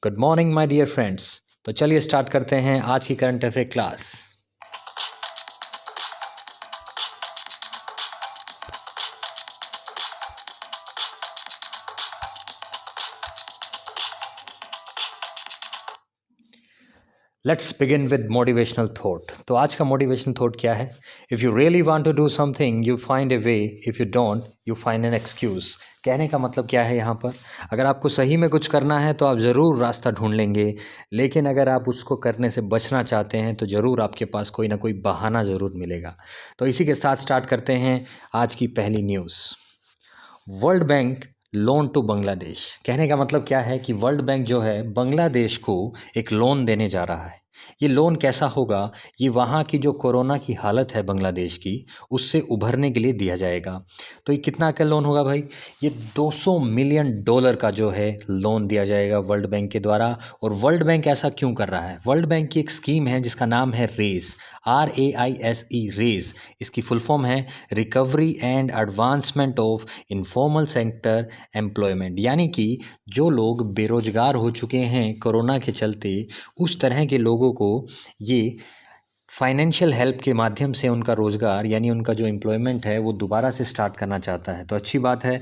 Good morning my dear friends. तो चलिए start करते हैं आज की current affair class. Let's begin with motivational thought. तो आज का मोटिवेशनल थॉट क्या है? If you really want to do something you find a way, if you don't you find an excuse. कहने का मतलब क्या है यहाँ पर? अगर आपको सही में कुछ करना है तो आप ज़रूर रास्ता ढूंढ लेंगे, लेकिन अगर आप उसको करने से बचना चाहते हैं तो ज़रूर आपके पास कोई ना कोई बहाना ज़रूर मिलेगा। तो इसी के साथ स्टार्ट करते हैं आज की पहली news. World Bank loan to Bangladesh. कहने का मतलब क्या है कि वर्ल्ड बैंक जो है बांग्लादेश को एक लोन देने जा रहा है। ये लोन कैसा होगा? ये वहाँ की जो कोरोना की हालत है बांग्लादेश की, उससे उभरने के लिए दिया जाएगा। तो ये कितना का लोन होगा भाई? ये $200 मिलियन का जो है लोन दिया जाएगा वर्ल्ड बैंक के द्वारा। और वर्ल्ड बैंक ऐसा क्यों कर रहा है? वर्ल्ड बैंक की एक स्कीम है जिसका नाम है रेस, RAISE, रेस। इसकी फुल फॉर्म है recovery and advancement of informal sector employment. यानी कि जो लोग बेरोजगार हो चुके हैं कोरोना के चलते, उस तरह के लोगों को ये फाइनेंशियल हेल्प के माध्यम से उनका रोज़गार यानी उनका जो एम्प्लॉयमेंट है वो दोबारा से स्टार्ट करना चाहता है। तो अच्छी बात है।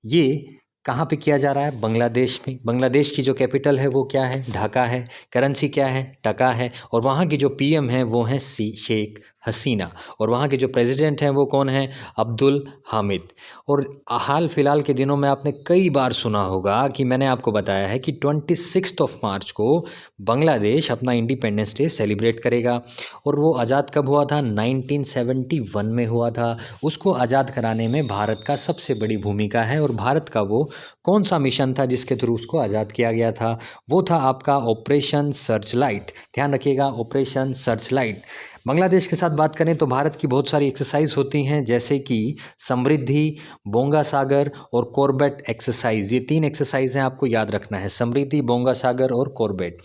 ये कहाँ पे किया जा रहा है? बांग्लादेश में। बांग्लादेश की जो कैपिटल है वो क्या है? ढाका है। करेंसी क्या है? टका है। और वहाँ की जो PM है वो हैं शेख हसीना। और वहाँ के जो प्रेसिडेंट हैं वो कौन है? अब्दुल हामिद। और हाल फिलहाल के दिनों में आपने कई बार सुना होगा कि मैंने आपको बताया है कि 26 मार्च को बांग्लादेश अपना इंडिपेंडेंस डे सेलिब्रेट करेगा। और वो आज़ाद कब हुआ था? 1971 में हुआ था। उसको आज़ाद कराने में भारत का सबसे बड़ी भूमिका है। और भारत का वो कौन सा मिशन था जिसके थ्रू उसको आज़ाद किया गया था? वो था आपका ऑपरेशन सर्च लाइट। ध्यान रखिएगा, ऑपरेशन सर्च लाइट। बांग्लादेश के साथ बात करें तो भारत की बहुत सारी एक्सरसाइज होती हैं, जैसे कि समृद्धि, बोंगा सागर और कॉर्बेट एक्सरसाइज। ये 3 एक्सरसाइज हैं, आपको याद रखना है, समृद्धि, बोंगा सागर और कॉर्बेट।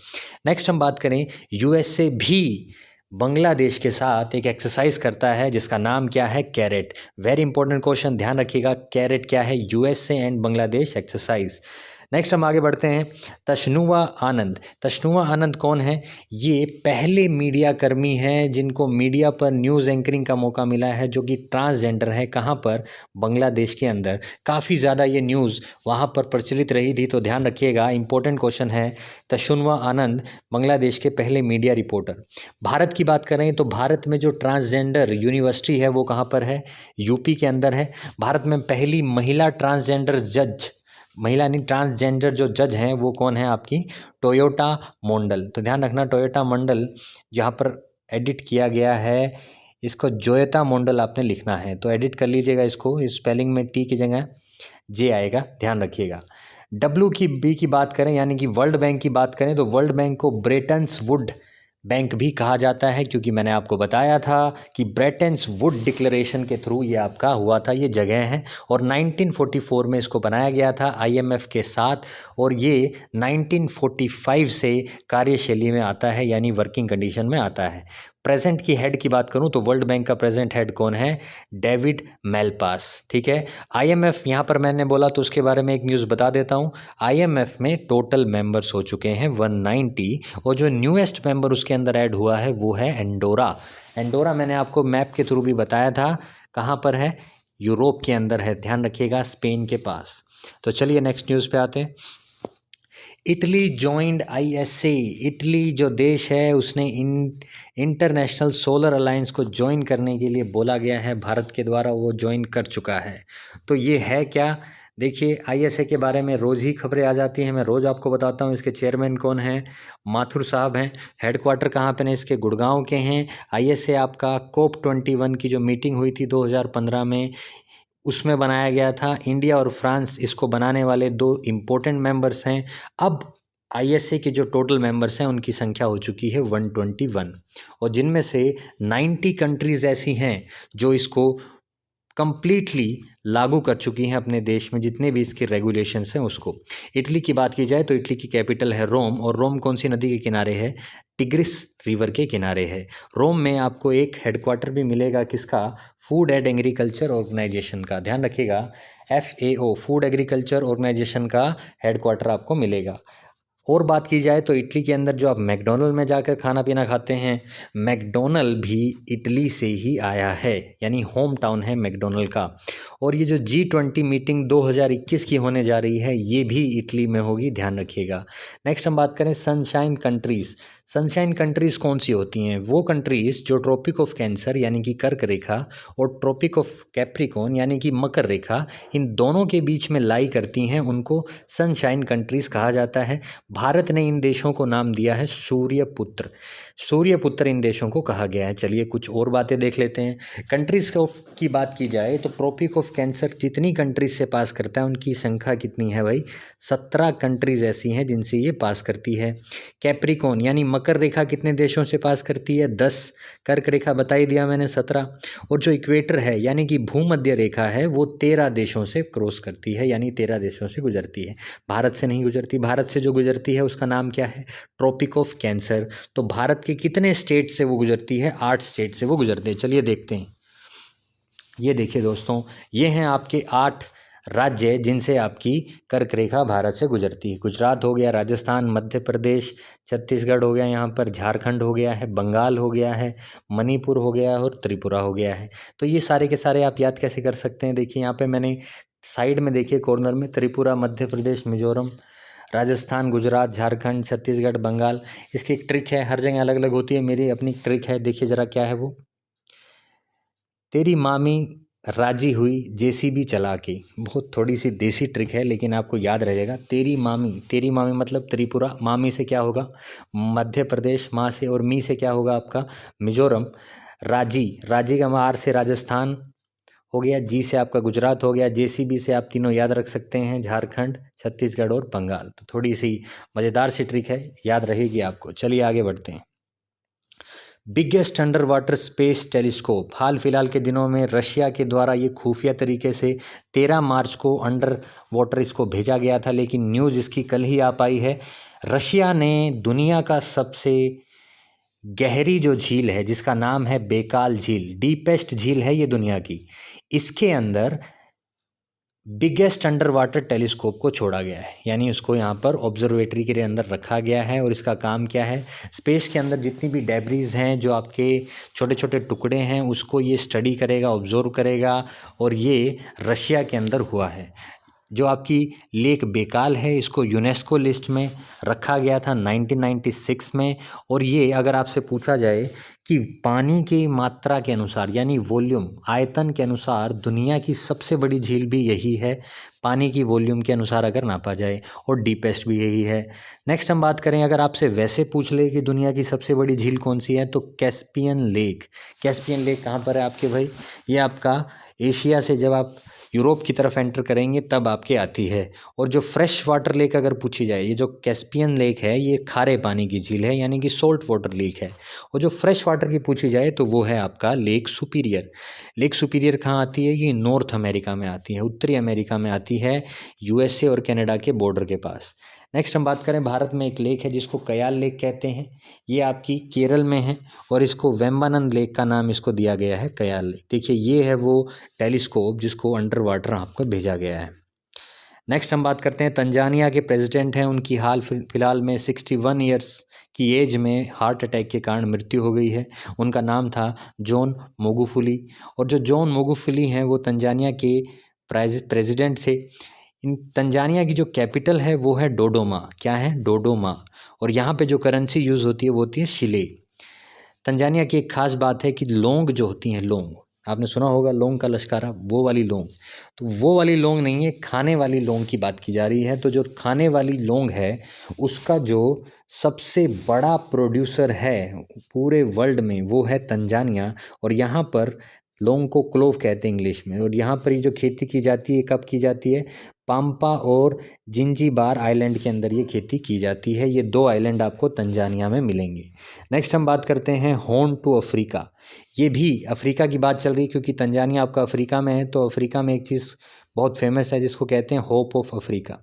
नेक्स्ट हम बात करें, USA भी बांग्लादेश के साथ एक एक्सरसाइज करता है जिसका नाम क्या है? कैरेट। वेरी इंपॉर्टेंट क्वेश्चन, ध्यान रखिएगा, कैरेट क्या है? USA and Bangladesh exercise. Next हम आगे बढ़ते हैं, तशनुवा आनंद। तशनुवा आनंद कौन है? ये पहले मीडिया कर्मी हैं जिनको मीडिया पर न्यूज़ एंकरिंग का मौका मिला है, जो कि ट्रांसजेंडर है। कहाँ पर? बांग्लादेश के अंदर। काफ़ी ज़्यादा ये न्यूज़ वहाँ पर प्रचलित रही थी। तो ध्यान रखिएगा, इंपॉर्टेंट क्वेश्चन है। तशनुवा आनंद बांग्लादेश के पहले मीडिया रिपोर्टर। भारत की बात करें तो भारत में जो ट्रांसजेंडर यूनिवर्सिटी है वो कहाँ पर है? यूपी के अंदर है। भारत में पहली महिला ट्रांसजेंडर जज, महिला नहीं, ट्रांसजेंडर जो जज हैं वो कौन है? आपकी टोयोटा मंडल। तो ध्यान रखना, टोयोटा मंडल यहाँ पर एडिट किया गया है, इसको जोयता मंडल आपने लिखना है। तो एडिट कर लीजिएगा इसको, इस स्पेलिंग में T की जगह J आएगा, ध्यान रखिएगा। WB की बात करें यानी कि वर्ल्ड बैंक की बात करें तो वर्ल्ड बैंक को ब्रेटन्स वुड बैंक भी कहा जाता है, क्योंकि मैंने आपको बताया था कि ब्रेटन्स वुड डिक्लेरेशन के थ्रू ये आपका हुआ था, ये जगह है। और 1944 में इसको बनाया गया था IMF के साथ। और ये 1945 से कार्यशैली में आता है, यानी वर्किंग कंडीशन में आता है। प्रेजेंट की हेड की बात करूं तो वर्ल्ड बैंक का प्रेजेंट हेड कौन है? डेविड मेलपास। ठीक है। IMF यहाँ पर मैंने बोला तो उसके बारे में एक न्यूज़ बता देता हूँ। IMF में टोटल मेंबर्स हो चुके हैं 190, और जो न्यूएस्ट मेंबर उसके अंदर ऐड हुआ है वो है एंडोरा। एंडोरा मैंने आपको मैप के थ्रू भी बताया था, कहाँ पर है? यूरोप के अंदर है, ध्यान रखिएगा, स्पेन के पास। तो चलिए नेक्स्ट न्यूज़ पे आते हैं। Italy joined ISA। इटली जो देश है उसने इंटरनेशनल सोलर अलायंस को ज्वाइन करने के लिए बोला गया है भारत के द्वारा, वो ज्वाइन कर चुका है। तो ये है क्या? देखिए, ISA के बारे में रोज़ ही खबरें आ जाती हैं, मैं रोज़ आपको बताता हूँ। इसके चेयरमैन कौन हैं? माथुर साहब हैं। हेडक्वार्टर कहाँ पे? इसके गुड़गांव के हैं। ISA आपका COP21 की जो मीटिंग हुई थी 2015 में, उसमें बनाया गया था। इंडिया और फ्रांस इसको बनाने वाले 2 इम्पोर्टेंट मेंबर्स हैं। अब ISA के जो टोटल मेंबर्स हैं उनकी संख्या हो चुकी है 121, और जिनमें से 90 कंट्रीज़ ऐसी हैं जो इसको कंप्लीटली लागू कर चुकी हैं अपने देश में, जितने भी इसके रेगुलेशंस हैं उसको। इटली की बात की जाए तो इटली की कैपिटल है रोम, और रोम कौन सी नदी के किनारे है? टिग्रिस रिवर के किनारे है। रोम में आपको एक हेडक्वार्टर भी मिलेगा, किसका? फूड एंड एग्रीकल्चर ऑर्गेनाइजेशन का। ध्यान रखिएगा, FAO, फूड एग्रीकल्चर ऑर्गेनाइजेशन का हेडक्वार्टर आपको मिलेगा। और बात की जाए तो इटली के अंदर जो आप मैकडोनल्ड में जाकर खाना पीना खाते हैं, मैकडोनल्ड भी इटली से ही आया है, यानी होम टाउन है मैकडोनल्ड का। और ये जो G20 मीटिंग 2021 की होने जा रही है, ये भी इटली में होगी, ध्यान रखिएगा। नेक्स्ट हम बात करें सनशाइन कंट्रीज़। सनशाइन कंट्रीज़ कौन सी होती हैं? वो कंट्रीज़ जो ट्रॉपिक ऑफ कैंसर यानी कि कर्क रेखा और ट्रॉपिक ऑफ कैप्रिकॉन यानी कि मकर रेखा, इन दोनों के बीच में लाई करती हैं, उनको सनशाइन कंट्रीज़ कहा जाता है। भारत ने इन देशों को नाम दिया है सूर्यपुत्र। सूर्यपुत्र इन देशों को कहा गया है। चलिए कुछ और बातें देख लेते हैं। कंट्रीज़ की बात की जाए तो ट्रॉपिक ऑफ कैंसर जितनी कंट्रीज से पास करता है उनकी संख्या कितनी है भाई? 17 कंट्रीज ऐसी हैं जिनसे ये पास करती है। कैप्रिकॉन यानी मकर रेखा कितने देशों से पास करती है? 10। कर्क रेखा बता ही दिया मैंने, 17। और जो इक्वेटर है यानी कि भूमध्य रेखा है, वो 13 देशों से क्रॉस करती है, यानी 13 देशों से गुजरती है। भारत से नहीं गुजरती। भारत से जो गुजरती है उसका नाम क्या है? Tropic of Cancer. तो भारत के कितने स्टेट से वो गुजरती है? 8 स्टेट से वो गुजरती है। चलिए देखते हैं। ये देखिए दोस्तों, ये हैं आपके 8 राज्य जिनसे आपकी कर्क रेखा भारत से गुजरती है। गुजरात हो गया, राजस्थान, मध्य प्रदेश, छत्तीसगढ़ हो गया, यहाँ पर झारखंड हो गया है, बंगाल हो गया है, मणिपुर हो गया है और त्रिपुरा हो गया है। तो ये सारे के सारे आप याद कैसे कर सकते हैं? देखिए यहाँ पे मैंने साइड में देखिए कॉर्नर में त्रिपुरा, मध्य प्रदेश, मिजोरम, राजस्थान, गुजरात, झारखंड, छत्तीसगढ़, बंगाल। इसकी एक ट्रिक है, हर जगह अलग अलग होती है, मेरी अपनी ट्रिक है। देखिए ज़रा क्या है वो। तेरी मामी राजी हुई जेसीबी चला के। बहुत थोड़ी सी देसी ट्रिक है लेकिन आपको याद रहेगा। तेरी मामी मतलब त्रिपुरा, मामी से क्या होगा? मध्य प्रदेश, माँ से, और मी से क्या होगा आपका? मिजोरम। राजी का आर से राजस्थान हो गया, जी से आपका गुजरात हो गया, जेसीबी से आप तीनों याद रख सकते हैं, झारखंड, छत्तीसगढ़ और बंगाल। तो थोड़ी सी मज़ेदार सी ट्रिक है, याद रहेगी आपको। चलिए आगे बढ़ते हैं। Biggest under water space telescope, हाल फिलहाल के दिनों में रशिया के द्वारा ये खुफिया तरीके से 13 मार्च को अंडर वाटर इसको भेजा गया था, लेकिन न्यूज़ इसकी कल ही आ पाई है। रशिया ने दुनिया का सबसे गहरी जो झील है जिसका नाम है बेकाल झील, डीपेस्ट झील है ये दुनिया की, इसके अंदर बिगेस्ट अंडर वाटर टेलीस्कोप को छोड़ा गया है, यानी उसको यहाँ पर ऑब्जर्वेटरी के अंदर रखा गया है। और इसका काम क्या है? स्पेस के अंदर जितनी भी डेब्रीज हैं, जो आपके छोटे छोटे टुकड़े हैं, उसको ये स्टडी करेगा, ऑब्जर्व करेगा। और ये रशिया के अंदर हुआ है। जो आपकी लेक बेकाल है, इसको यूनेस्को लिस्ट में रखा गया था 1996 में। और ये अगर आपसे पूछा जाए कि पानी की मात्रा के अनुसार यानी वॉल्यूम, आयतन के अनुसार दुनिया की सबसे बड़ी झील भी यही है, पानी की वॉल्यूम के अनुसार अगर नापा जाए, और डीपेस्ट भी यही है। नेक्स्ट हम बात करें, अगर आपसे वैसे पूछ ले कि दुनिया की सबसे बड़ी झील कौन सी है, तो कैस्पियन लेक। कैस्पियन लेक कहाँ पर है आपके भाई? ये आपका एशिया से जब आप यूरोप की तरफ एंटर करेंगे तब आपके आती है। और जो फ्रेश वाटर लेक अगर पूछी जाए, ये जो कैस्पियन लेक है ये खारे पानी की झील है, यानी कि सोल्ट वाटर लेक है। और जो फ्रेश वाटर की पूछी जाए तो वो है आपका लेक सुपीरियर। लेक सुपीरियर कहाँ आती है? ये नॉर्थ अमेरिका में आती है, उत्तरी अमेरिका में आती है, यूएसए और कनाडा के बॉर्डर के पास। नेक्स्ट हम बात करें, भारत में एक लेक है जिसको कयाल लेक कहते हैं, ये आपकी केरल में है, और इसको वेम्बानंद लेक का नाम इसको दिया गया है, कयाल लेक। देखिए ये है वो टेलीस्कोप जिसको अंडर वाटर आपको भेजा गया है। नेक्स्ट हम बात करते हैं, तंजानिया के प्रेसिडेंट हैं, उनकी हाल फिलहाल में 61 ईयर्स की एज में हार्ट अटैक के कारण मृत्यु हो गई है। उनका नाम था जॉन मोगुफुली। और जो जॉन मोगुफुली हैं वो तंजानिया के प्रेसिडेंट थे। इन तंजानिया की जो कैपिटल है वो है डोडोमा। क्या है? डोडोमा। और यहाँ पे जो करेंसी यूज़ होती है वो होती है शिले। तंजानिया की एक खास बात है कि लौंग जो होती हैं, लौंग, आपने सुना होगा लौंग का लश्कारा, वो वाली लौंग, तो वो वाली लौंग नहीं है, खाने वाली लौंग की बात की जा रही है। तो जो खाने वाली लौंग है उसका जो सबसे बड़ा प्रोड्यूसर है पूरे वर्ल्ड में वो है तंजानिया। और यहाँ पर लौंग को क्लोव कहते हैं इंग्लिश में। और यहाँ पर ये जो खेती की जाती है कब की जाती है? पाम्पा और जिंजीबार आइलैंड के अंदर ये खेती की जाती है। ये 2 आइलैंड आपको तंजानिया में मिलेंगे। नेक्स्ट हम बात करते हैं हॉर्न टू अफ्रीका। ये भी अफ्रीका की बात चल रही है क्योंकि तंजानिया आपका अफ्रीका में है। तो अफ्रीका में एक चीज़ बहुत फेमस है जिसको कहते हैं hope of Africa,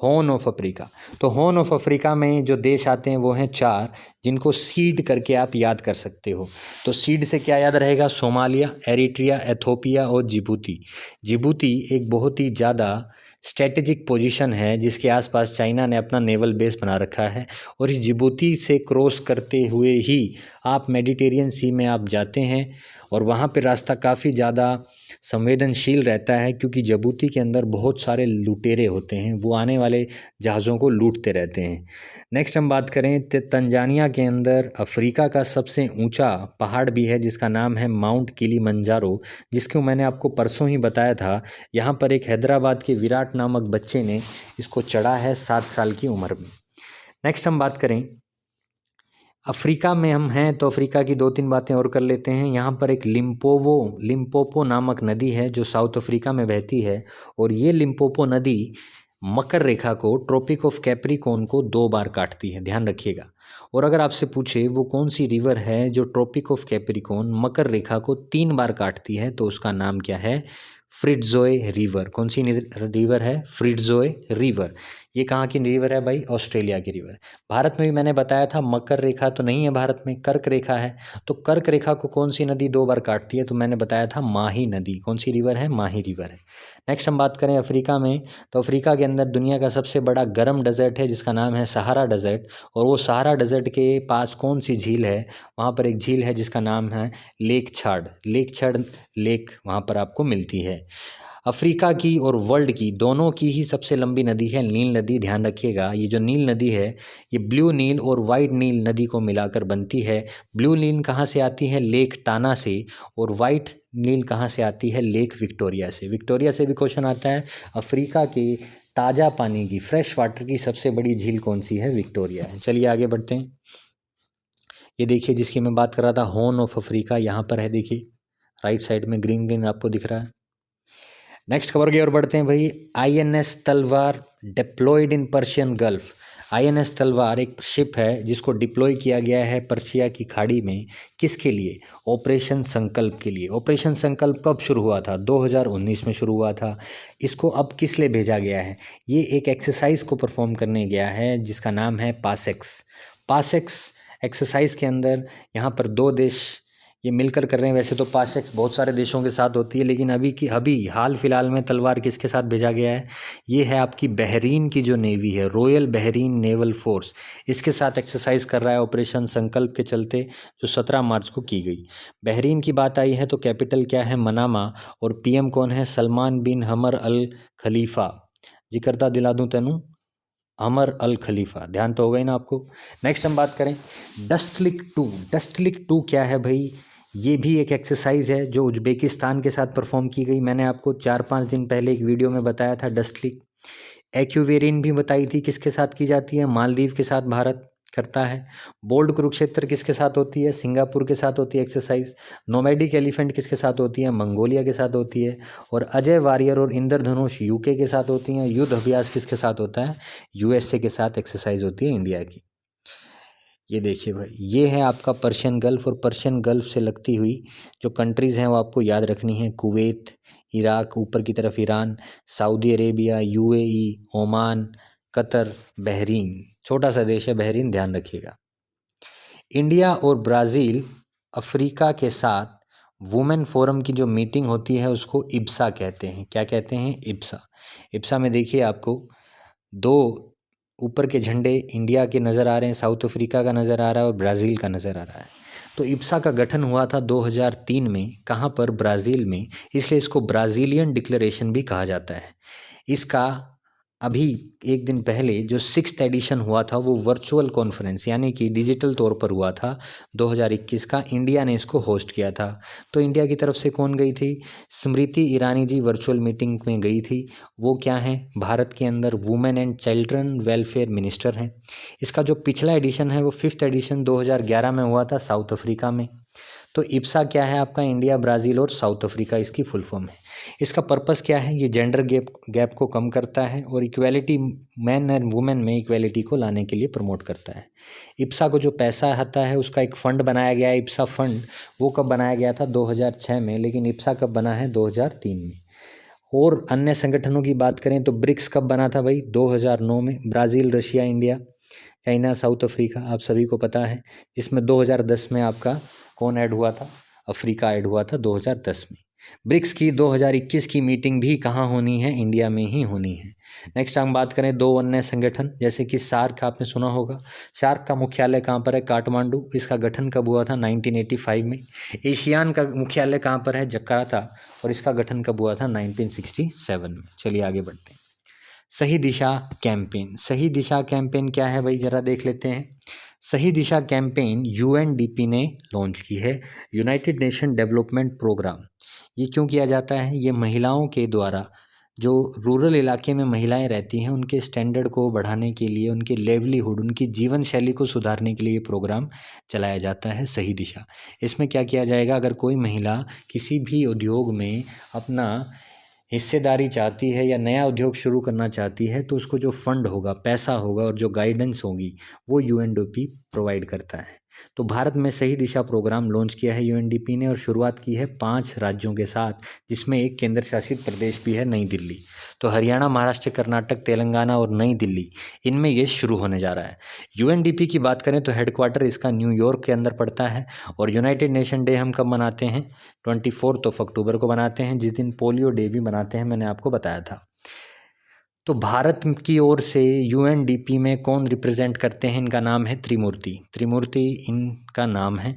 horn of Africa. तो हॉर्न ऑफ अफ्रीका में जो देश आते हैं वो हैं 4, जिनको सीड करके आप याद कर सकते हो। तो सीड से क्या याद रहेगा? सोमालिया, एरिट्रिया, एथोपिया और जिबूती। जिबूती एक बहुत ही ज़्यादा स्ट्रेटेजिक पोजीशन है जिसके आसपास चाइना ने अपना नेवल बेस बना रखा है। और इस जिबूती से क्रॉस करते हुए ही आप मेडिटेरियन सी में आप जाते हैं और वहाँ पे रास्ता काफ़ी ज़्यादा संवेदनशील रहता है, क्योंकि जिबूती के अंदर बहुत सारे लुटेरे होते हैं, वो आने वाले जहाज़ों को लूटते रहते हैं। नेक्स्ट हम बात करें तो तंजानिया के अंदर अफ्रीका का सबसे ऊंचा पहाड़ भी है जिसका नाम है माउंट किलिमंजारो, जिसको मैंने आपको परसों ही बताया था। यहाँ पर एक हैदराबाद के विराट नामक बच्चे ने इसको चढ़ा है 7 साल की उम्र में। नेक्स्ट हम बात करें अफ्रीका में हम हैं तो अफ्रीका की 2-3 बातें और कर लेते हैं। यहाँ पर एक लिम्पोपो नामक नदी है जो साउथ अफ्रीका में बहती है, और ये लिम्पोपो नदी मकर रेखा को, ट्रॉपिक ऑफ कैप्रिकॉर्न को 2 बार काटती है, ध्यान रखिएगा। और अगर आपसे पूछे वो कौन सी रिवर है जो ट्रॉपिक ऑफ कैप्रिकॉर्न मकर रेखा को 3 बार काटती है, तो उसका नाम क्या है? फ्रिट्जोए रिवर। कौन सी रिवर है? फ्रिट्जोए रिवर। ये कहाँ की रिवर है भाई? ऑस्ट्रेलिया की रिवर। भारत में भी मैंने बताया था मकर रेखा तो नहीं है भारत में, कर्क रेखा है। तो कर्क रेखा को कौन सी नदी 2 बार काटती है? तो मैंने बताया था माही नदी। कौन सी रिवर है? माही रिवर है। नेक्स्ट हम बात करें अफ्रीका में, तो अफ्रीका के अंदर दुनिया का सबसे बड़ा गर्म डेजर्ट है जिसका नाम है सहारा डेजर्ट। और वो सहारा डेजर्ट के पास कौन सी झील है? वहाँ पर एक झील है जिसका नाम है लेक छाड़ लेक वहाँ पर आपको मिलती है। अफ्रीका की और वर्ल्ड की दोनों की ही सबसे लंबी नदी है नील नदी, ध्यान रखिएगा। ये जो नील नदी है ये ब्लू नील और वाइट नील नदी को मिलाकर बनती है। ब्लू नील कहाँ से आती है? लेक टाना से। और वाइट नील कहाँ से आती है? लेक विक्टोरिया से। विक्टोरिया से भी क्वेश्चन आता है। अफ्रीका के ताज़ा पानी की, फ्रेश वाटर की सबसे बड़ी झील कौन सी है? विक्टोरिया है। चलिए आगे बढ़ते हैं। ये देखिए जिसकी मैं बात कर रहा था, हॉर्न ऑफ अफ्रीका यहाँ पर है, देखिए राइट साइड में ग्रीन ग्रीन आपको दिख रहा है। नेक्स्ट खबर की ओर बढ़ते हैं भाई। INS Talwar deployed in Persian Gulf. INS Talwar एक शिप है जिसको डिप्लॉय किया गया है पर्शिया की खाड़ी में। किसके लिए? ऑपरेशन संकल्प के लिए। ऑपरेशन संकल्प कब शुरू हुआ था? 2019 में शुरू हुआ था। इसको अब किस लिए भेजा गया है? ये एक एक्सरसाइज को परफॉर्म करने गया है जिसका नाम है पासेक्स एक्सरसाइज के अंदर यहाँ पर 2 देश ये मिलकर कर रहे हैं। वैसे तो पासेक्स बहुत सारे देशों के साथ होती है, लेकिन अभी हाल फिलहाल में तलवार किसके साथ भेजा गया है? ये है आपकी बहरीन की जो नेवी है, रॉयल बहरीन नेवल फोर्स, इसके साथ एक्सरसाइज कर रहा है ऑपरेशन संकल्प के चलते, जो 17 मार्च को की गई। बहरीन की बात आई है तो कैपिटल क्या है? मनामा। और PM कौन है? सलमान बिन हमर अल खलीफा। जी करता दिला दूं तेनू, अमर अल खलीफा। ध्यान तो हो गई ना आपको। नेक्स्ट हम बात करें डस्टलिक 2 क्या है भाई? ये भी एक एक्सरसाइज है जो उज्बेकिस्तान के साथ परफॉर्म की गई। मैंने आपको 4-5 दिन पहले एक वीडियो में बताया था डस्टलिक। एक्यूवेरिन भी बताई थी किसके साथ की जाती है? मालदीव के साथ भारत करता है। बोल्ड कुरुक्षेत्र किसके साथ होती है? सिंगापुर के साथ होती है एक्सरसाइज। नोमैडिक एलिफेंट किसके साथ होती है? मंगोलिया के साथ होती है। और अजय वारियर और इंद्रधनुष UK के साथ होती हैं। युद्ध अभ्यास किसके साथ होता है? USA के साथ एक्सरसाइज होती है इंडिया की। ये देखिए भाई, ये है आपका पर्शियन गल्फ। और पर्शियन गल्फ से लगती हुई जो कंट्रीज़ हैं वो आपको याद रखनी है। कुवैत, इराक, ऊपर की तरफ Iran, Saudi Arabia, UAE, Oman, Qatar, Bahrain. छोटा सा देश है बहरीन, ध्यान रखिएगा। इंडिया और ब्राज़ील अफ्रीका के साथ वुमेन फोरम की जो मीटिंग होती है उसको इब्सा कहते हैं। क्या कहते हैं? इब्सा में देखिए आपको 2 ऊपर के झंडे इंडिया के नज़र आ रहे हैं, साउथ अफ्रीका का नज़र आ रहा है और ब्राज़ील का नज़र आ रहा है। तो इब्सा का गठन हुआ था 2003 में। कहाँ पर? ब्राज़ील में। इसलिए इसको ब्राज़ीलियन डिक्लेरेशन भी कहा जाता है। इसका अभी एक दिन पहले जो 6th एडिशन हुआ था वो वर्चुअल कॉन्फ्रेंस यानी कि डिजिटल तौर पर हुआ था 2021 का। इंडिया ने इसको होस्ट किया था। तो इंडिया की तरफ से कौन गई थी? स्मृति ईरानी जी वर्चुअल मीटिंग में गई थी। वो क्या हैं? भारत के अंदर women and children welfare minister हैं। इसका जो पिछला एडिशन है वो 5th एडिशन 2011 में हुआ था साउथ अफ्रीका में। तो इब्सा क्या है आपका? इंडिया, ब्राज़ील और साउथ अफ्रीका इसकी फुल फॉर्म है। इसका पर्पस क्या है? ये जेंडर गैप को कम करता है और इक्वालिटी, मैन एंड वुमेन में इक्वालिटी को लाने के लिए प्रमोट करता है। इब्सा को जो पैसा आता है उसका एक फ़ंड बनाया गया है, इब्सा फंड। वो कब बनाया गया था? 2006 में। लेकिन इब्सा कब बना है? 2003 में। और अन्य संगठनों की बात करें तो ब्रिक्स कब बना था भाई? 2009 में। Brazil, Russia, India, China, south Africa, आप सभी को पता है। जिसमें 2010 में आपका कौन ऐड हुआ था? अफ्रीका ऐड हुआ था 2010 में। ब्रिक्स की 2021 की मीटिंग भी कहाँ होनी है? इंडिया में ही होनी है। नेक्स्ट हम बात करें दो अन्य संगठन, जैसे कि सार्क आपने सुना होगा। सार्क का मुख्यालय कहाँ पर है? काठमांडू। इसका गठन कब हुआ था? 1985 में। एशियान का मुख्यालय कहाँ पर है? जकार्ता। और इसका गठन कब हुआ था? 1967 में। चलिए आगे बढ़ते हैं। सही दिशा कैंपेन। सही दिशा कैंपेन क्या है भाई, जरा देख लेते हैं। सही दिशा कैंपेन यूएनडीपी ने लॉन्च की है, यूनाइटेड नेशन डेवलपमेंट प्रोग्राम। ये क्यों किया जाता है? ये महिलाओं के द्वारा, जो रूरल इलाके में महिलाएं रहती हैं, उनके स्टैंडर्ड को बढ़ाने के लिए, उनके लेवलीहुड, उनकी जीवन शैली को सुधारने के लिए ये प्रोग्राम चलाया जाता है, सही दिशा। इसमें क्या किया जाएगा? अगर कोई महिला किसी भी उद्योग में अपना हिस्सेदारी चाहती है या नया उद्योग शुरू करना चाहती है, तो उसको जो फंड होगा, पैसा होगा और जो गाइडेंस होगी, वो यूएनडीपी प्रोवाइड करता है। तो भारत में सही दिशा प्रोग्राम लॉन्च किया है यूएनडीपी ने, और शुरुआत की है 5 राज्यों के साथ, जिसमें एक केंद्र शासित प्रदेश भी है, नई दिल्ली। तो हरियाणा, महाराष्ट्र, कर्नाटक, तेलंगाना और नई दिल्ली, इनमें ये शुरू होने जा रहा है। यूएनडीपी की बात करें तो हेडक्वार्टर इसका न्यूयॉर्क के अंदर पड़ता है। और यूनाइटेड नेशन डे हम कब मनाते हैं? 24 अक्टूबर को मनाते हैं, जिस दिन पोलियो डे भी मनाते हैं, मैंने आपको बताया था। तो भारत की ओर से यूएनडीपी में कौन रिप्रेजेंट करते हैं? इनका नाम है त्रिमूर्ति। त्रिमूर्ति इनका नाम है।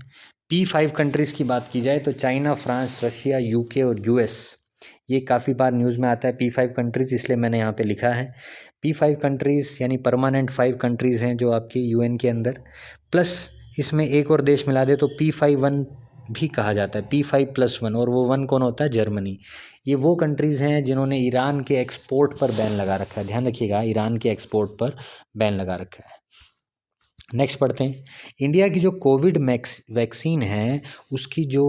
P5 कंट्रीज़ की बात की जाए तो चाइना, फ्रांस, रशिया, यूके और यूएस, ये काफ़ी बार न्यूज़ में आता है P5 कंट्रीज़, इसलिए मैंने यहाँ पे लिखा है। P5 कंट्रीज़ यानी परमानेंट 5 कंट्रीज़ हैं जो आपकी यूएन के अंदर, प्लस इसमें एक और देश मिला दे तो P5 भी कहा जाता है, P5+1, और वो 1 कौन होता है? जर्मनी। ये वो कंट्रीज़ हैं जिन्होंने ईरान के एक्सपोर्ट पर बैन लगा रखा है, ध्यान रखिएगा, ईरान के एक्सपोर्ट पर बैन लगा रखा है। नेक्स्ट पढ़ते हैं। इंडिया की जो कोविड वैक्सीन है, उसकी जो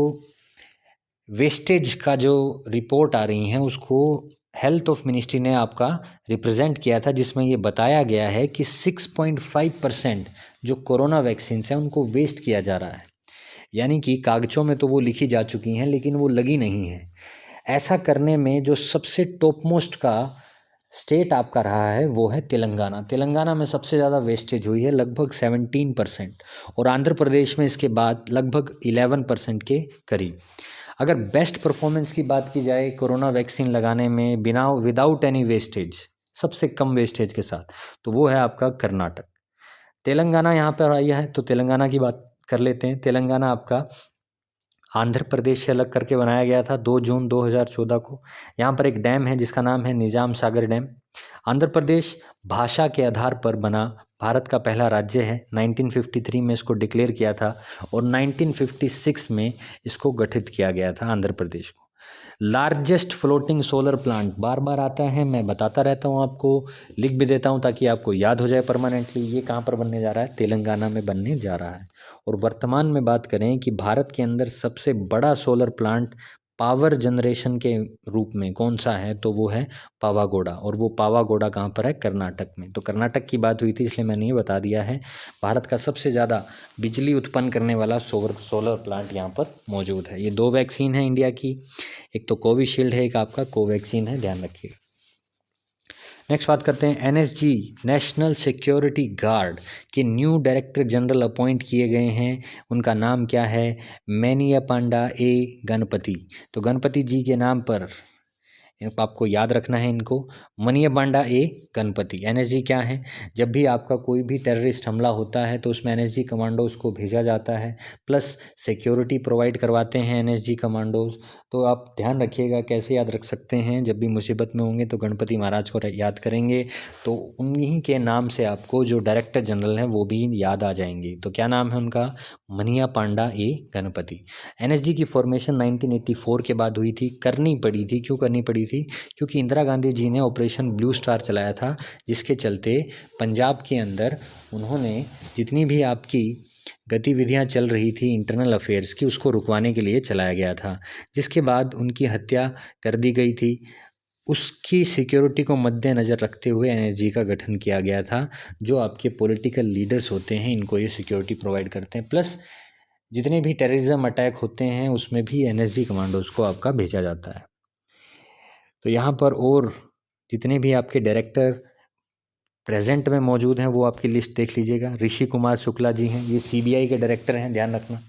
वेस्टेज का जो रिपोर्ट आ रही हैं, उसको हेल्थ ऑफ मिनिस्ट्री ने आपका रिप्रेजेंट किया था, जिसमें ये बताया गया है कि 6.5% जो कोरोना वैक्सीन हैं उनको वेस्ट किया जा रहा है। यानी कि कागज़ों में तो वो लिखी जा चुकी हैं, लेकिन वो लगी नहीं है। ऐसा करने में जो सबसे टॉप मोस्ट का स्टेट आपका रहा है वो है तेलंगाना। तेलंगाना में सबसे ज़्यादा वेस्टेज हुई है, लगभग 17%, और आंध्र प्रदेश में इसके बाद लगभग 11% के करीब। अगर बेस्ट परफॉर्मेंस की बात की जाए कोरोना वैक्सीन लगाने में बिना विदाउट एनी वेस्टेज, सबसे कम वेस्टेज के साथ, तो वो है आपका कर्नाटक। तेलंगाना यहाँ पर आई है, तो तेलंगाना की बात कर लेते हैं। तेलंगाना आपका आंध्र प्रदेश से अलग करके बनाया गया था 2 जून 2014 को। यहाँ पर एक डैम है जिसका नाम है निजाम सागर डैम। आंध्र प्रदेश भाषा के आधार पर बना भारत का पहला राज्य है। 1953 में इसको डिक्लेयर किया था और 1956 में इसको गठित किया गया था आंध्र प्रदेश को। लार्जेस्ट फ्लोटिंग सोलर प्लांट, बार बार आता है, मैं बताता रहता हूँ आपको, लिख भी देता हूँ ताकि आपको याद हो जाए परमानेंटली। ये कहाँ पर बनने जा रहा है? तेलंगाना में बनने जा रहा है। और वर्तमान में बात करें कि भारत के अंदर सबसे बड़ा सोलर प्लांट पावर जनरेशन के रूप में कौन सा है, तो वो है पावागोड़ा। और वो पावागोड़ा कहाँ पर है? कर्नाटक में। तो कर्नाटक की बात हुई थी इसलिए मैंने ये बता दिया है। भारत का सबसे ज़्यादा बिजली उत्पन्न करने वाला सोलर प्लांट यहाँ पर मौजूद है। ये 2 वैक्सीन है इंडिया की, एक तो कोविशील्ड है, एक आपका कोवैक्सीन है, ध्यान रखिएगा। नेक्स्ट बात करते हैं एनएसजी, नेशनल सिक्योरिटी गार्ड के न्यू डायरेक्टर जनरल अपॉइंट किए गए हैं। उनका नाम क्या है? मैनियापांडा ए गणपति। तो गणपति जी के नाम पर आपको याद रखना है इनको, मनियाबांडा ए गणपति। एनएसजी क्या है? जब भी आपका कोई भी टेररिस्ट हमला होता है तो उसमें एनएसजी कमांडोज को भेजा जाता है, प्लस सिक्योरिटी प्रोवाइड करवाते हैं एनएसजी कमांडोज। तो आप ध्यान रखिएगा कैसे याद रख सकते हैं, जब भी मुसीबत में होंगे तो गणपति महाराज को याद करेंगे, तो उन्हीं के नाम से आपको जो डायरेक्टर जनरल हैं वो भी याद आ जाएंगे। तो क्या नाम है उनका? मनियापांडा ए गणपति। एनएसजी की फॉर्मेशन 1984 के बाद हुई थी, करनी पड़ी थी। क्यों करनी पड़ी थी? क्योंकि इंदिरा गांधी जी ने ऑपरेशन ब्लू स्टार चलाया था, जिसके चलते पंजाब के अंदर उन्होंने जितनी भी आपकी गतिविधियां चल रही थी इंटरनल अफेयर्स की, उसको रुकवाने के लिए चलाया गया था, जिसके बाद उनकी हत्या कर दी गई थी। उसकी सिक्योरिटी को मद्देनज़र रखते हुए एनएसजी का गठन किया गया था। जो आपके पॉलिटिकल लीडर्स होते हैं इनको ये सिक्योरिटी प्रोवाइड करते हैं, प्लस जितने भी टेररिज्म अटैक होते हैं उसमें भी एनएसजी कमांडोज को आपका भेजा जाता है। तो यहाँ पर और जितने भी आपके डायरेक्टर प्रेजेंट में मौजूद हैं वो आपकी लिस्ट देख लीजिएगा। ऋषि कुमार शुक्ला जी हैं, ये सीबीआई के डायरेक्टर हैं, ध्यान रखना।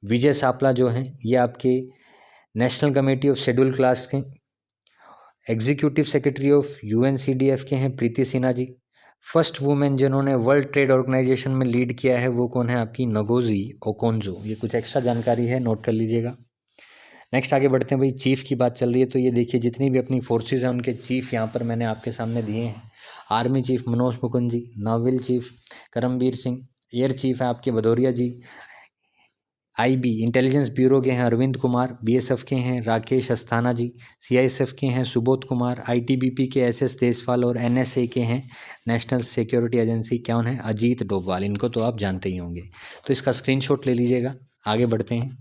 विजय सापला जो हैं ये आपके national committee of schedule class के एग्जीक्यूटिव सेक्रेटरी ऑफ यूएनसीडीएफ के हैं प्रीति सिन्हा जी। फर्स्ट वुमेन जिन्होंने वर्ल्ड ट्रेड ऑर्गेनाइजेशन में लीड किया है वो कौन है आपकी, नगोजी ओकोंजो। ये कुछ एक्स्ट्रा जानकारी है, नोट कर लीजिएगा। नेक्स्ट आगे बढ़ते हैं भाई, चीफ़ की बात चल रही है तो ये देखिए जितनी भी अपनी फोर्सेज हैं उनके चीफ़ यहाँ पर मैंने आपके सामने दिए हैं। Army chief Manoj Mukund ji, naval chief Karambir Singh, air chief है आपके Bhadauria ji, IB intelligence bureau के हैं अरविंद कुमार, बीएसएफ के हैं राकेश अस्थाना जी, सीआईएसएफ के हैं सुबोध कुमार, आईटीबीपी के एसएस देसवाल और एनएसए के हैं नेशनल सिक्योरिटी एजेंसी कौन है, अजीत डोभाल। इनको तो आप जानते ही होंगे, तो इसका स्क्रीनशॉट ले लीजिएगा। आगे बढ़ते हैं।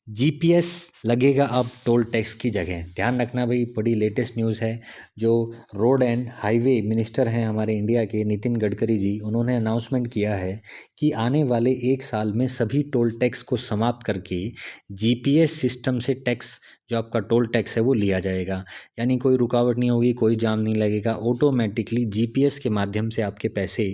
जीपीएस लगेगा अब टोल टैक्स की जगह, ध्यान रखना भाई, बड़ी लेटेस्ट न्यूज़ है। जो रोड एंड हाईवे मिनिस्टर हैं हमारे इंडिया के नितिन गडकरी जी, उन्होंने अनाउंसमेंट किया है कि आने वाले 1 साल में सभी टोल टैक्स को समाप्त करके जीपीएस सिस्टम से टैक्स, जो आपका टोल टैक्स है वो लिया जाएगा। यानी कोई रुकावट नहीं होगी, कोई जाम नहीं लगेगा, ऑटोमेटिकली जीपीएस के माध्यम से आपके पैसे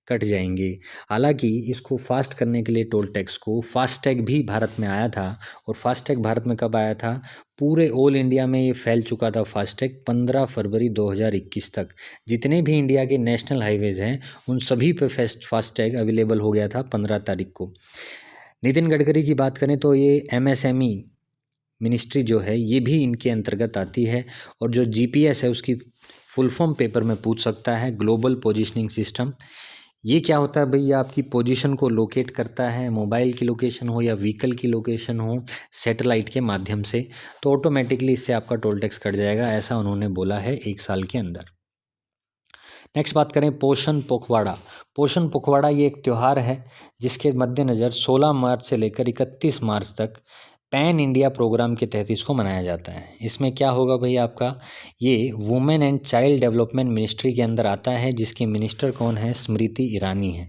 कट जाएंगे। हालांकि इसको फास्ट करने के लिए टोल टैक्स को फास्टैग भी भारत में आया था, और फास्टैग भारत में कब आया था, पूरे ऑल इंडिया में ये फैल चुका था फास्टैग 15 फरवरी 2021 तक। जितने भी इंडिया के नेशनल हाईवेज़ हैं उन सभी पे फास्टैग अवेलेबल हो गया था 15 तारीख को। नितिन गडकरी की बात करें तो ये एमएसएमई मिनिस्ट्री जो है ये भी इनके अंतर्गत आती है, और जो जीपीएस है उसकी फुल फॉर्म पेपर में पूछ सकता है, ग्लोबल पोजीशनिंग सिस्टम। ये क्या होता है भैया, आपकी पोजीशन को लोकेट करता है, मोबाइल की लोकेशन हो या व्हीकल की लोकेशन हो, सैटेलाइट के माध्यम से, तो ऑटोमेटिकली इससे आपका टोल टैक्स कट जाएगा, ऐसा उन्होंने बोला है 1 साल के अंदर। नेक्स्ट बात करें पोषण पखवाड़ा। पोषण पखवाड़ा ये एक त्यौहार है जिसके मद्देनज़र 16 मार्च से लेकर 31 मार्च तक पैन इंडिया प्रोग्राम के तहत इसको मनाया जाता है। इसमें क्या होगा भैया आपका, ये women and child development ministry के अंदर आता है, जिसकी मिनिस्टर कौन है, स्मृति ईरानी है।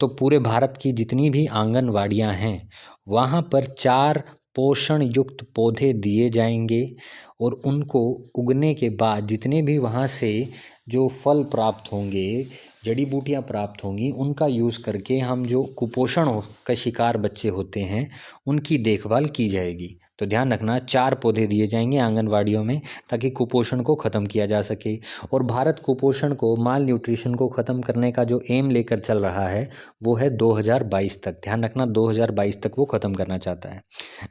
तो पूरे भारत की जितनी भी आंगनवाड़ियाँ हैं वहाँ पर 4 पोषण युक्त पौधे दिए जाएंगे, और उनको उगने के बाद जितने भी वहाँ से जो फल प्राप्त होंगे, जड़ी बूटियाँ प्राप्त होंगी, उनका यूज़ करके हम जो कुपोषण का शिकार बच्चे होते हैं उनकी देखभाल की जाएगी। तो ध्यान रखना, 4 पौधे दिए जाएंगे आंगनवाड़ियों में ताकि कुपोषण को ख़त्म किया जा सके। और भारत कुपोषण को, माल न्यूट्रिशन को ख़त्म करने का जो एम लेकर चल रहा है वो है 2022 तक। ध्यान रखना 2022 तक वो ख़त्म करना चाहता है।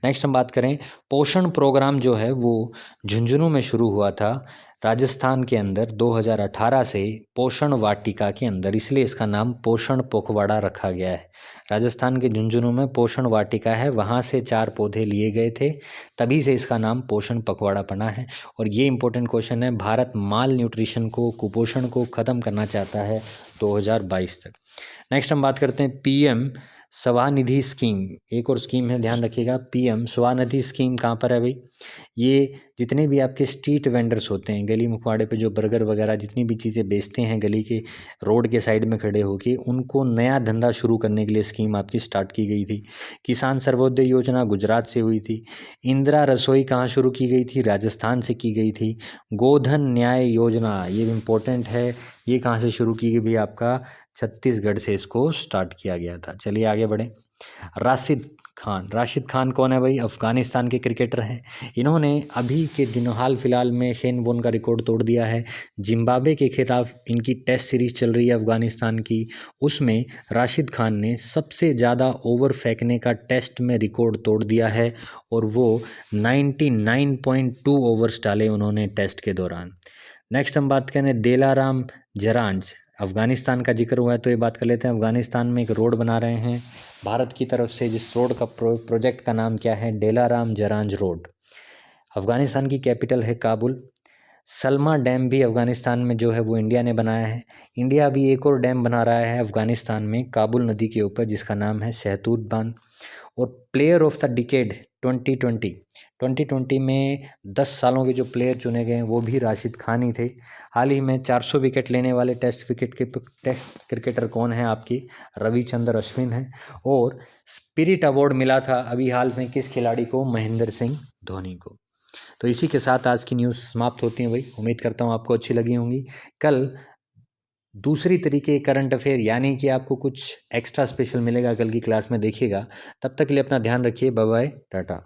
नेक्स्ट हम बात करें, पोषण प्रोग्राम जो है वो झुंझुनू में शुरू हुआ था राजस्थान के अंदर 2018 से, पोषण वाटिका के अंदर, इसलिए इसका नाम पोषण पखवाड़ा रखा गया है। राजस्थान के झुंझुनू में पोषण वाटिका है, वहाँ से 4 पौधे लिए गए थे, तभी से इसका नाम पोषण पखवाड़ा पड़ा है। और ये इंपॉर्टेंट क्वेश्चन है, भारत माल न्यूट्रिशन को, कुपोषण को ख़त्म करना चाहता है 2022 तक। नेक्स्ट हम बात करते हैं पीएम स्वनिधि स्कीम। एक और स्कीम है, ध्यान रखिएगा, पीएम स्वनिधि स्कीम कहाँ पर है भाई, ये जितने भी आपके स्ट्रीट वेंडर्स होते हैं, गली मुखवाड़े पे जो बर्गर वगैरह जितनी भी चीज़ें बेचते हैं गली के रोड के साइड में खड़े होके, उनको नया धंधा शुरू करने के लिए स्कीम आपकी स्टार्ट की गई थी। किसान सर्वोदय योजना गुजरात से हुई थी। इंदिरा रसोई कहाँ शुरू की गई थी, राजस्थान से की गई थी। गोधन न्याय योजना, ये इम्पोर्टेंट है, ये कहाँ से शुरू की गई भी, आपका छत्तीसगढ़ से इसको स्टार्ट किया गया था। चलिए आगे बढ़ें। राशिद खान कौन है भाई, अफ़गानिस्तान के क्रिकेटर हैं। इन्होंने अभी के दिनों हाल फिलहाल में शेन वॉर्न का रिकॉर्ड तोड़ दिया है। जिम्बाब्वे के खिलाफ इनकी टेस्ट सीरीज चल रही है अफ़गानिस्तान की, उसमें राशिद खान ने सबसे ज़्यादा ओवर फेंकने का टेस्ट में रिकॉर्ड तोड़ दिया है, और वो 99.2 ओवर्स डाले उन्होंने टेस्ट के दौरान। नेक्स्ट हम बात करें दिलाराम जरांज, अफ़गानिस्तान का जिक्र हुआ है तो ये बात कर लेते हैं। अफ़गानिस्तान में एक रोड बना रहे हैं भारत की तरफ से, जिस रोड का प्रोजेक्ट का नाम क्या है, दिलाराम जरांज रोड। अफ़गानिस्तान की कैपिटल है काबुल। सलमा डैम भी अफ़गानिस्तान में जो है वो इंडिया ने बनाया है। इंडिया भी एक और डैम बना रहा है अफ़गानिस्तान में काबुल नदी के ऊपर, जिसका नाम है शहतूत बांध। और प्लेयर ऑफ द डिकेड 2020 में 10 सालों के जो प्लेयर चुने गए हैं वो भी राशिद खान ही थे। हाल ही में 400 विकेट लेने वाले टेस्ट क्रिकेटर कौन है आपकी, रविचंद्र अश्विन है। और स्पिरिट अवार्ड मिला था अभी हाल में किस खिलाड़ी को, महेंद्र सिंह धोनी को। तो इसी के साथ आज की न्यूज़ समाप्त होती है भाई। उम्मीद करता हूँ आपको अच्छी लगी होंगी। कल दूसरी तरीके करंट अफेयर, यानी कि आपको कुछ एक्स्ट्रा स्पेशल मिलेगा कल की क्लास में, देखिएगा। तब तक के लिए अपना ध्यान रखिए, बाय बाय, टाटा।